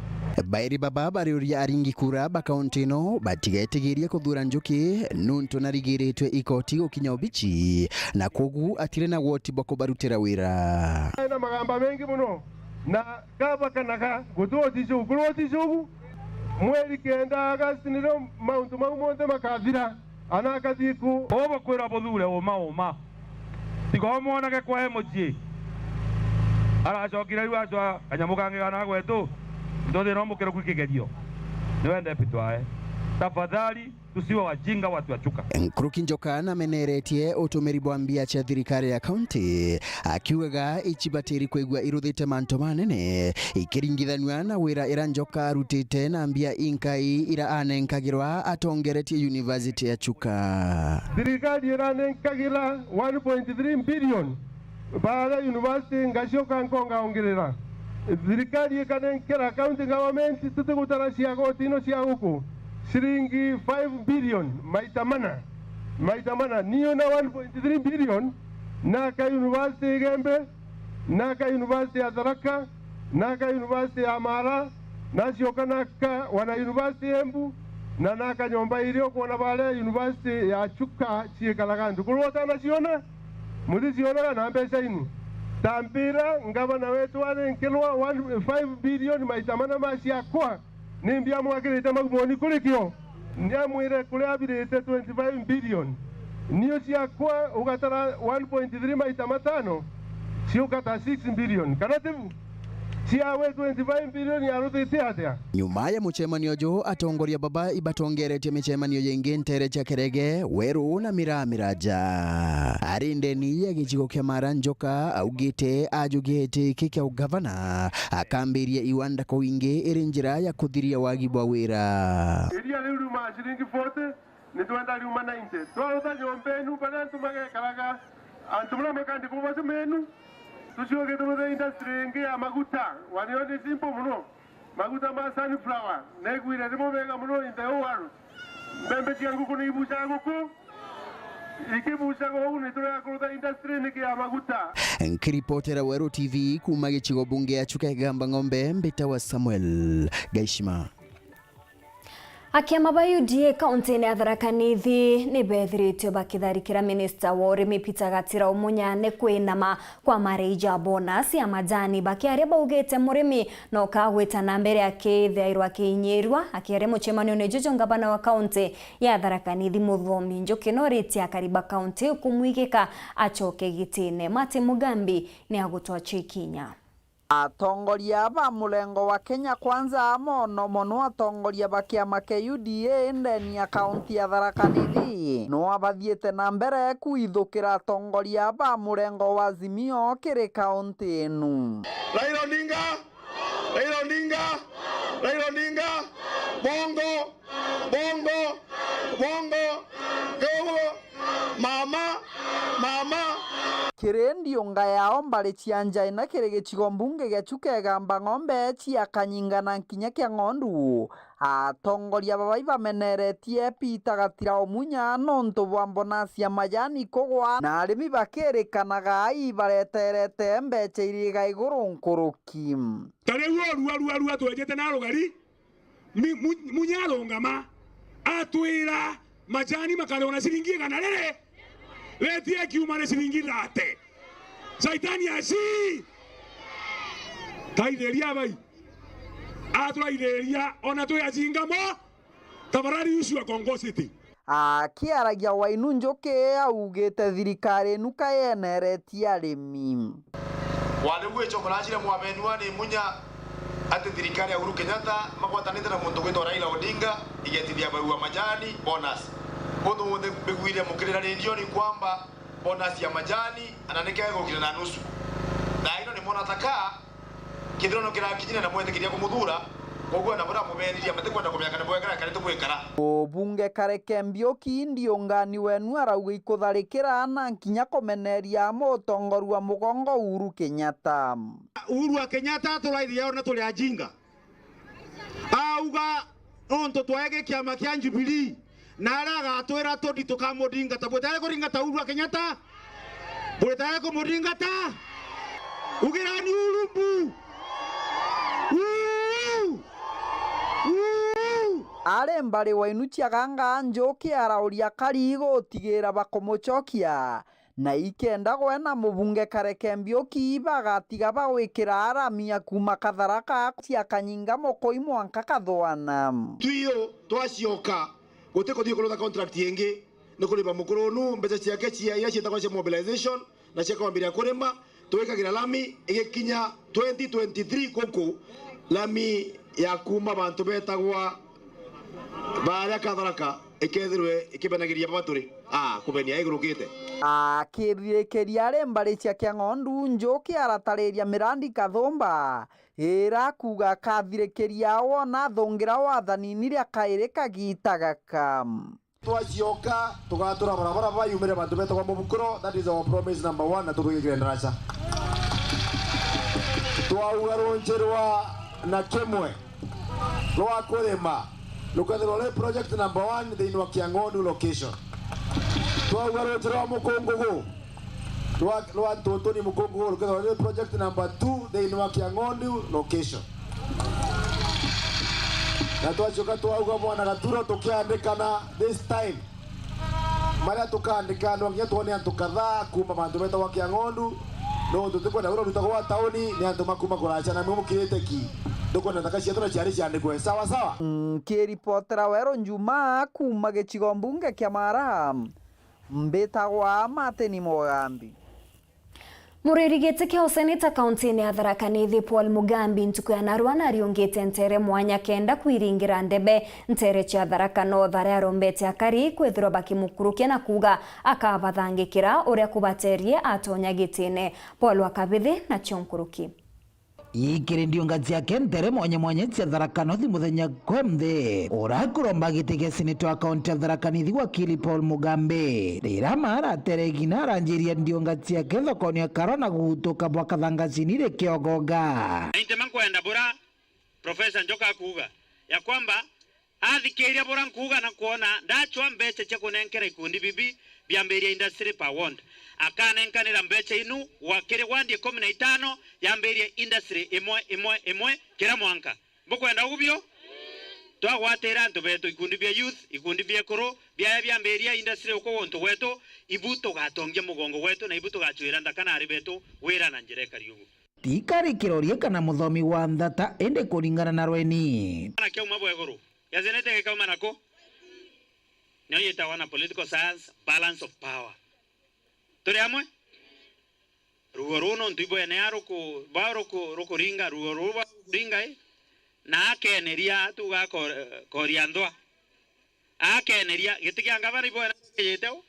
Bairi baba bariuria aringi kura bakaunti no batigetegeria kuthura Njoki nuntu narigiritwe ikoti gukinya ubichi na kogu atire na woti bako barutira wira. Na magamba mengi muno na kaba kanaka gutoti cyo kuroti cyo mweri kenda August niro mauntu maumonte makavira anakathiku oba kwera bodhure oma tigo mwana ke kwa emoji ara chokira iwa chwa kanyamukange kana gwetu ndio nombo kero kukigerio niwende pitwae tafadhali tusiwe wajinga watu wa Chuka. Nkuruki Njoka na meneretie utumiri bwambia cha thirikari ya kaunti akiugaga ichibatiri kwigwa iruthite manto manene ikiringithanwa na wira ira Njoka arutite na mbia inkai ira anenkagirwa atongeretie University ya Chuka. Thirikari ira anenkagira 1.3 billion baada university ngashoka nkonga ongerera. Thirikari ikanenkera county government tutigutaracia gotino cia huku shilingi 5 billion maitamana niyo na 1.3 billion naka university Gembe naka university ya Tharaka naka university ya Mara nasioka naka wana university Embu na naka nyomba ilio kuona pale university ya Chuka chiekalagandu kulota naciona mudisiona na pesa inu tambira ngavana wetu anenkelwa 5 billion maitamana maciakwa nimbia mwakirite Magumoni kulikio niamwire kule abirite 25 billion niyo ciakwa ugatara 1.3 maita matano ciukata 6 billion kana tibu ciawe 25 billion ya ruthite atia. Nyuma ya muchemanio jo atongoria baba ibatongeretie michemanio yengi ntere cha Kerege Weru na Miraja arindeni ya gichigo kia Mara Njoka augite ajugite kikya ugavana akambiria iwanda kwa wingi irinjira ya kuthiria wagibu wa wira iria liuru ma shilingi 40 nituenda liuma 90 twauta nyombenu bana tumage karaga antumula makandi kubasu menu tusioke turude industry ingi ya maguta wanione simple muno maguta ma sunflower negwire rimo bega muno inte owaru mbembe tiangu kuni ibusa nguku ikibusa go ni tuya kuruda industry niki ya maguta. Nkiripotera Weru TV kuma gicigo bunge ya Chukegamba Ng'ombe mbita wa Samuel Gaishima. Akiama ba UDA kaunti-ini ya Tharaka Nithi ni bethiritio bakitharikira minista wa urimi Peter Gatira umunyane kwinama kwa mareja bonus ya majani bakiaria baugite murimi no kagwita na mbere akithairwa kinyirwa akiaria muchemanio ni Jojo ngabana wa kaunti ya Tharaka Nithi Muthomi Njuki no ritia kariba kaunti kumwigika achoke gitine. Mati Mugambi ni agutwa chikinya. Atongoria ba mulengo wa Kenya Kwanza mono atongoria ba kiama kia UDA ndani ya kaunti ya Tharaka Nithi no abathiete na mbere kuithukira atongoria ba mulengo wa Azimio kiri kaunti inu. Raila Odinga bongo mama Kirendio ngayao mbali chianja ina kiri gicigo mbunge gia Chukegamba Ng'ombe chia Kanyinga na nkinya kia Ng'ondu. Atongoria babaiba meneretie Peter Gatira umunya nonto bwa bonus ya majani kogwa na arimi bakerekanaga ai bareterete mbeche iriga iguru nkuruki. Tareu rua twejete na rugari munyarongama atwira majani makarona siringi kana rere letie kiumane siringi rate saitani asi taideria bai atwaideria ona tuyajingamo tabarari usu wa Congo City. Akiaragia Wainu Njuki augite thirikari nuka yeneretie arimi walewe chokorajire mwabenwa ni munya ati thirikari ya Uhuru Kenyatta magwatanite na muntu gwitwa Raila Odinga igetithia baiwa majani bonus mundu wothe biguire mukirira radio ni kwamba bonus ya majani ananeke gukira na nusu na ino ni mona taka kidrono kirakinyina na mwetekiria kumuthura koguo na bora mubeniria matikwenda kumyaka na bwekara kare tukwikara. Obunge Kareke Mbioki ndio ngani wenu arauga ikutharikira na nkinya kumeneria mutongoru wa mugongo Uhuru Kenyatta. Uhuru wa Kenyatta turaithia ona tuli ajinga auga onto twege kiama kia Jubilee na araga twira todi tukamudinga tabwetare kuringa ta Uhuru wa Kenyatta bwetare kumudinga ta ugirani urumbu Ale mbari Wainu Chiaganga Njuki arauria karigo tigira bakumuchokia na ikenda gwena mubunge Kareke Mbioki bagatiga bagwikira aramia kuma Katharaka cia Kanyinga moko imwanka kathwana tuyo twacioka guteko thio kurutha contract yengi no kuriba mukurunu mbeca ciake cia ira cietagwo cia mobilization na cia kwambiria kurima twikagira lami igikinya 2023 kuku lami ya kuma bantu betagwa baria Katharaka ikethirwe ikibenagiria baturi kubenia igurukite akirirekeria rembari cia kia Ng'ondu Njuki aratariria mirandi kathumba ira kuga kathirekeria wona thungira wathani ria kairi kagitaga kam twacioka tugatura barabara bayumire bantu betagwa mubukuro. That is our promise number 1 na tugigire ndaraca twaugarunjirwa na kimwe rwa kurima lukathirwa project number 1 thiini wa Kiang'ondu location twaugarunjirwa mukungugu rwa Ntutuni mukungugu lukathirwa project number 2 thiini wa Kiang'ondu location na twacioka twauga mwana gaturo tukiandikana this time maria tukandikana nginya tuone antu kadhaa kuma bantu betagwa Kiang'ondu no tutikwenda ura rutagwo wa tauni ni antu makuma kuracha na mumukirite ki dukwenda takacia tura ciari ciandikwe sawa sawa. Kiripotera Wero Njuma kuma gicigo mbunge kia Mara mbetagwa Mateni Mugambi. Muririgite kia useneta kaunti-ini ya Tharaka Nithi Paul Mugambi ntuku ya Narua nariungite ntere mwanya kenda kwiringira ndebe ntere cia Tharaka North aria arombete akari kwithirwa bakimukurukia na kuga akabathangikira uria kubaterie atonya gitine. Paul Wakabithi na Chonkuruki. ikiri ndiongazi yake ntere mwanya cia Tharaka North muthenya kwemthe urakuromba giti gia seneta wa kaunti ya Tharaka Nithi wakili Paul Mugambe rira mara teregina aranjiria ndiongazi yake thokoni ya Karona gutuka bwa kathangacini ri Kiogoga. Nitema kwenda bora Profesa Njoka kuga ya kwamba athikiria bora kuga na kuona ndachwa mbecha cia kunenkera ikundi bibi biambiria industry per ward akanenkanira mbecha inu wakiri wandi 15 yambiria industry imwe kira mwanka bukwenda ubyo twagwatira antu betu ikundi bia youth ikundi bia kuru biambiria industry uko wonto wetu ibuto gatongia mugongo wetu na ibuto gachwira ndakana ari betu wira na njire kariugu tikari kirorie kana muthomi wa nthata ende kuringana na rweni ana kyo mabweguru yazenete gikauma nako no yeta wana political science balance of power turi amwe rugo runo ntibo ene aruko baruko ringa rugo ringa na akeneria tuga koriandwa akeneria gitikia ngabari bo yeteo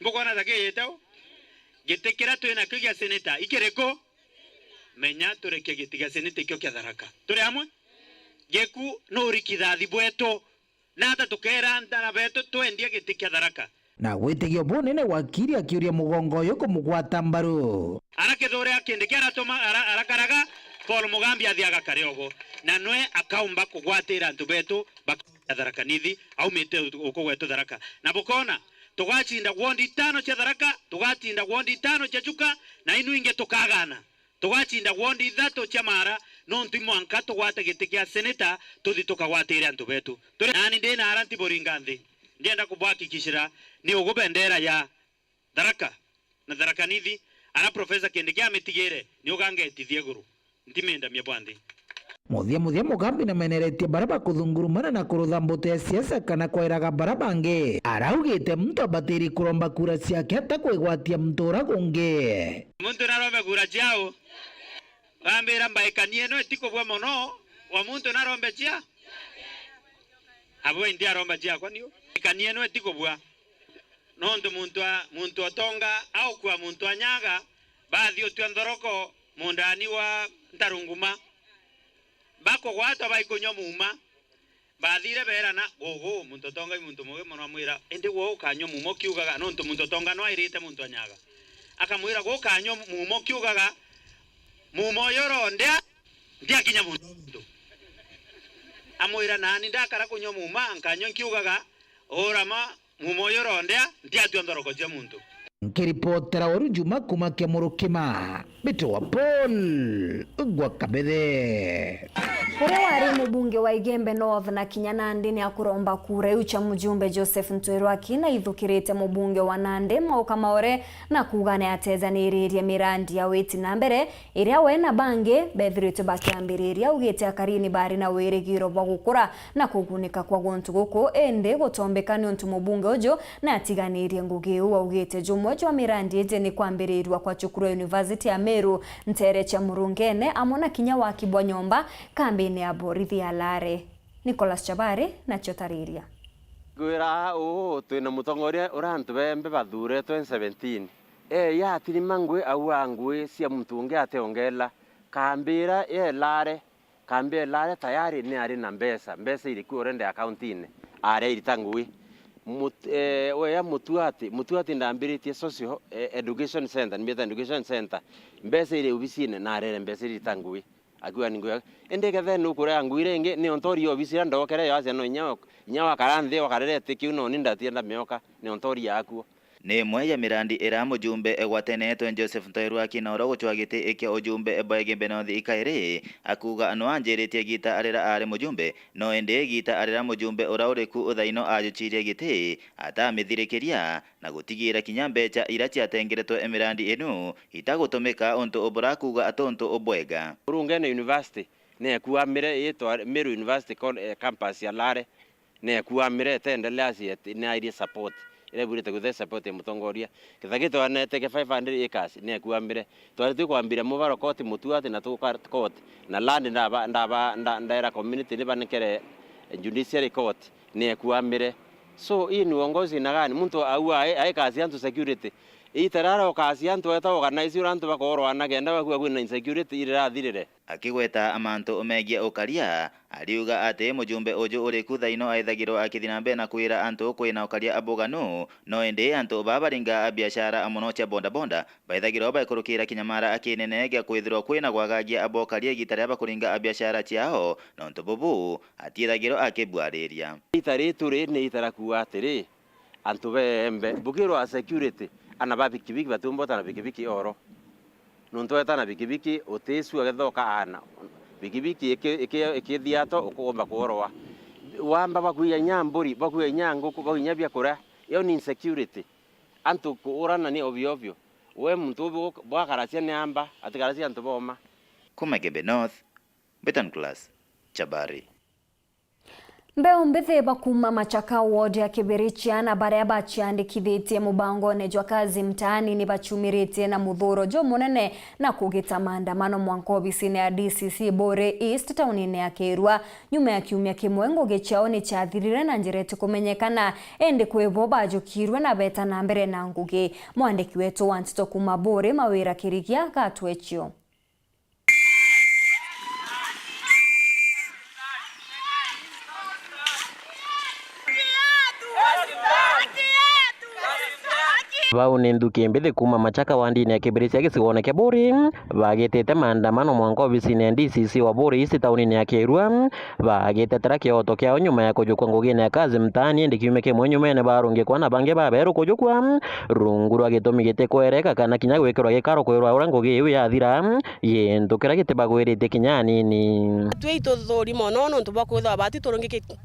mbokona zake yeteo gitikira twina kigia seneta ikireko menya tureke gitiga seneta kyo kya Tharaka turi amwe geku no rikithathi bweto na hata tukera ndana beto twendie gitikia Tharaka na gwitigio bunene wakiri akiuria mugongo yo kumugwata mbaru arakethore akinde kiara toma arakaraga Paul Mugambe athiaga kariogo na nwe akaumba kugwatira antu betu bakya Tharaka Nithi aumite ukugwetu Tharaka na bukona tugachinda wondi 5 cia Tharaka tugachinda wondi 5 cia Chuka na inu inge tukagana tugachinda wondi 3 cia Mara no ntimo anka tugwate gitikia seneta tuthi tukagwatira antu betu turi nani ndina aranti boringanthi ndienda kubwakikishira ni ugubendera ya Tharaka na Tharaka Nithi ara Profesa Kindiki ametigire ni ugangetithie guru ntimenda miabwandi muthia Mugambe na meneretie baraba kuthungurumana na kurutha mbote ya siasa kana kwairaga barabange araugite mtu abatiri kuromba kura ciake atakwigwatia mtura gungi muntu narombe kura ciao bambira mbaikanie no etiko bwa mono wa muntu narombe cia abo india romba cia kwanio ikanie no etiko bwa nondu muntu otonga au kwa muntu anyaga bathi otwa ndoroko mundani wa ntarunguma bako gwatwa baikunyo muma bathire berana gogo muntu tonga muntu muge mono amwira ende wo kanyo mumo kiugaga nontu muntu tonga no airite muntu anyaga akamwira go kanyo mumo kiugaga mumo yoro ndia kinya muntu amwira nani ndakara kunyo muma kanyo kiugaga orama mumo yoro ndia tuondoroko cia muntu nkiripotera waru Juma kuma Kemurukima Bito wa Paul Gwakabethe Uria wari mubunge wa Igembe North na Kinya Nandi ni akuromba kura ucha mjumbe Joseph Ntwerwaki na ithukirite mubunge wa Nandi Mauka Maore na kugane atezanirie mirandi ya weti na mbere iria we na bange bethirite bakiambiriria ugite akarini bari na wirigiro bwa gukura na kugunika kwa gontu guko ende gutombekani ontu mubunge ojo na atiganirie ngugi uwa ugite jumwe jwa mirandi ete ni kwambirirwa kwa Chukuru University ya Meru ntere cha Murungene amona Kinya wa Kibwa Nyomba kambini ya Borithi ya Lare. Nicholas Chabari na Chotariria. Gwira twina mutongoria urantu bembe bathure 2017 ya tiri mangwe au angwe cia mtunge ateongela kambira Lare kambia Lare tayari ni ari na mbesa ilikuwa rende accountine are ilitangui weya mutuati ndambiritie social education center mbeta education center mbesa ile ubisine na arere mbesa ilitangui akiwa ningo ende kethe nukura ngwire nge ni ontori obisira ndokere yase no nyawa karanthe wakarete kiuno nindatienda mioka ni ontori yakuo ni mweya mirandi ira mujumbe egwatenetwe Joseph Ntwerwaki na orogo chwagite ekia ujumbe Igembe North ikaire akuga no anjiritie gita arira ari mujumbe no ende gita arira mujumbe urauriku uthaino ajuchirie gite atamithirikiria na gutigira Kinya mbecha ira ciatengeretwe emirandi enu itagutumika onto obura kuga atonto obwega Urungene University ne kuamire yetwa Meru University campus ya Lare ne kuamire tendelea siete na idea support ile burite guthe support ya mutongoria kithagito anete ke 500 acres ne kuambire twari kwambira mubaro koti mutuati na tuka court na land ndaira community ne banekere judiciary court ne kuambire so hii ni uongozi na gani mtu au ai kazi yantu security itarara okasia antu eta organize urantu bakorwa na genda bakua kwina insecurity irathirire. Akigweta amantu omegia ukaria aliuga ati mujumbe uju uri kuthaino aithagirwo akithinambe na kwira antu kwina ukaria aboganu no indi antu babaringa biashara amuno cia bonda bonda baithagirwo baikurukira kinyamara akinene gia kwithirwo kwina gwagagia abokaria gitari abakuringa biashara ciao no ntububu atithagirwo akibwariria itari turi ni itarakuwa atiri antu bembe bugirwa security ana babikibiki batumbota na bikibiki oro nuntoeta na bikibiki otesu agethoka ana bikibiki ikithiato ukugomba kuorwa wamba bakuya nyamburi bakuya nyango bakuya byakora yo ni insecurity antu kuurana ni ovyo ovyo we muntu bwakaracia ni amba atikaracia antu boma Kumagebe North Betan Class Chabari Mbeo mbithi bakuma Machaka ward ya Kibiricha na baria bachiandikithitie mubango nejwa kazi mtaani ni bachumirite na muthuro jo munene na kugita maandamano mwanko obisini ya DCC Bore East taunini ya Kirwa nyuma ya kiumia kimwe ngugi chao ni chathirire na njirete kumenyekana ende kwevo bajukirwe na beta na mbere na ngugi. Mwandiki wetu Wantito kuma Bore Mawira Kirikia katwechio. Vau ni nduki mbithi kuma Machaka wandini ya Kibiricha gicigoone kia Buri bagitete maandamano mwanko obisini ya DCC wa Bore East taunini ya Kirwa bagitetera kioto kiao nyuma ya kujukwa ngugine ya kazi mtaani indi kiume kimwe nyumene barungikwa na bange baberu kujukwa rungu rwa gitumi gite kwereka kana kinya gwikirwa gikaro kwirwa ura ngugi iu yathira yindukira gite bagwirite kinya nini twito thori mono no tubakwitha bati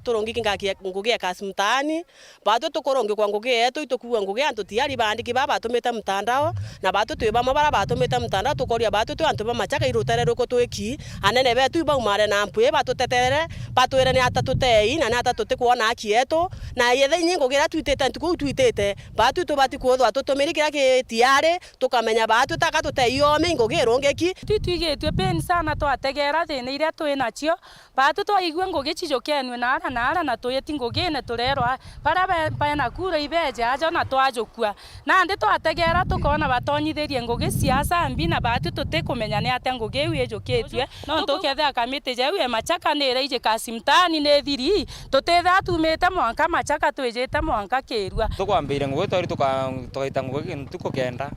turungiki ngakia ngugi ya kazi mtaani batu tukoronge kwa ngugi yetu itukuwa ngugi antu tiari andiki baba tumeta mtandao na batu twiba mabara batumeta mtandao tukoria batu tu antu ba Machaka irutere ruko twiki anene betu iba umare na mpwe batu tetere batu ere ni atatutei na atatu tikuona akieto na yethe nyingo gira twitete ntuku twitete batu tu bati kuothwa tutumirikira ki tiare tukamenya batu taka tutei yome ngo girongeki twitwigetwe pen sana twategera thine iria twina cio batu twaigwe ngugi cijokenwe na na tuyeti ngugine turerwa bara bana kura ibeje ajo na twajukua na ndi twategera tukona batonyithirie ngugi siasa mbi na batu tutikumenya ni ate ngugi iu ijukitwe no tuketha kamiti jau e Machaka ni reije kasi mtaani ni thiri tutitha tumite mwanka Machaka twijite mwanka Kirwa tukwambire ngugi twari tukaita ngugi ntuko kenda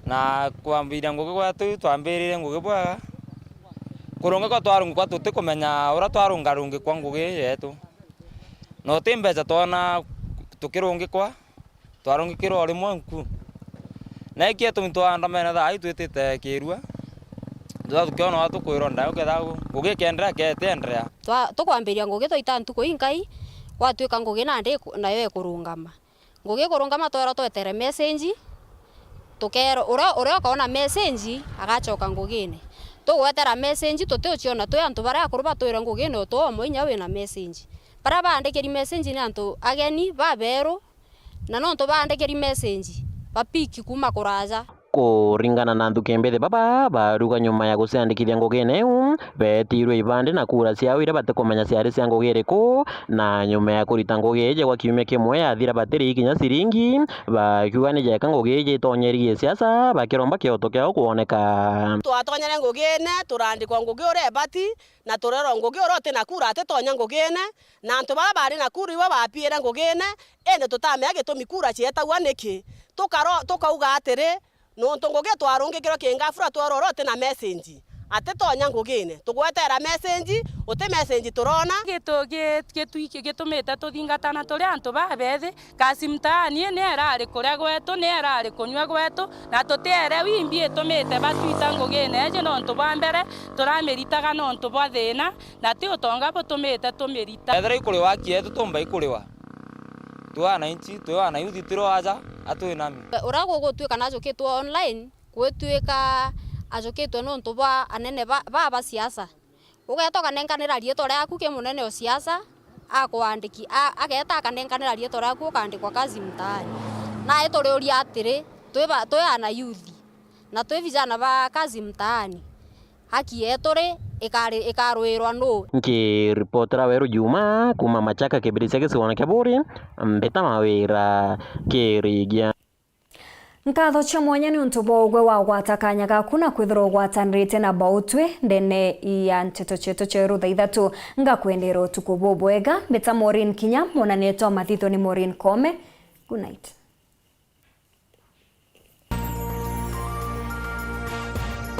na kwambire ngugi gwatu twambirire ngugi bwaga kurunga kwa twarungu kwa tutikumenya ura twarungarungi kwa ngugi yetu no timbeca twana tukirungi kwa twarungikirwo rimwe nku na ikia tumitwandamene thai twitite Kirwa tukiona watu kwirwo ndayo kethagu ngugi kendera ketendera tukwambiria ngugi twaita ntuku inkai gwatuika ngugi nandi nayo ikurungama ngugi kurungama twera twetere message tukero ura kaona message agachoka ngugine tugwetera message tutiuciona twi antu baria akuru batwira ngugine to moinya wina message bara bandikiri message ni antu ageni baberu na no tubandikiri message papiki kuma kuraja kuringana na nduki mbithi baba baruga nyuma ya guciandikithia ngugine iu betirwe ibande na kura ciao iria batikumenya ciari cia ngugi iriku na nyuma ya kurita ngugi ije gwa kiumia kimwe yathira batiri ikinya ciringi bakiuga ni jeka ngugi ije itonyerie siasa bakiromba kioto kiao kuoneka twatonyere ngugine turandikwa ngugi ure bati na turero ngugi urote na kura atitonya ngugine na antu bara bari na kura iwa bapiere ngugine ende tutamea gitumi kura cietagwa niki tukauga atiri no ntongoge twarungikiro kingafura twarorote na message atetonya ngugine tugwetera message uti message turona gitumite tuthingatana turi antu babethi kasi mtaani ni erari kuria gwetu ni erari kunywa gwetu na tutiere wimbi itumite batwita ngugine eje no ntu bwa mbere turamiritaga no ntu bwa thina na ti utonga butumite tumirita ethera ikuri wakietu tumba ikuriwa tuana inchi tuana yuthi tiro aja atwinami urago gutwika najukitwo online gwitwika ajukitwo no ntu bwa anene baba siasa ugetoka nenganira rieto riaku ke munene o siasa akwandiki ageta kanenganira rieto riaku ukandikwa kazi mtaani na ituriuria atiri twiana youth na twi vijana ba kazi mtaani haki yeturi ikarwirwa no ngiripotera Weru Juma kuma Machaka Kibiricha gicigoone kia Buri Mbeta Mawira Kirigia Nkatho cha mwanya ni untu bogwe wa gwatakanya gakuna kwithirwo gwatanirite na bautwe ndene ya nteto cheto cheru thaithatu ngakwendera utuku bubwega. Beta Maureen Kinya, mwonanetwa mathitho ni Maureen Kome. Good night.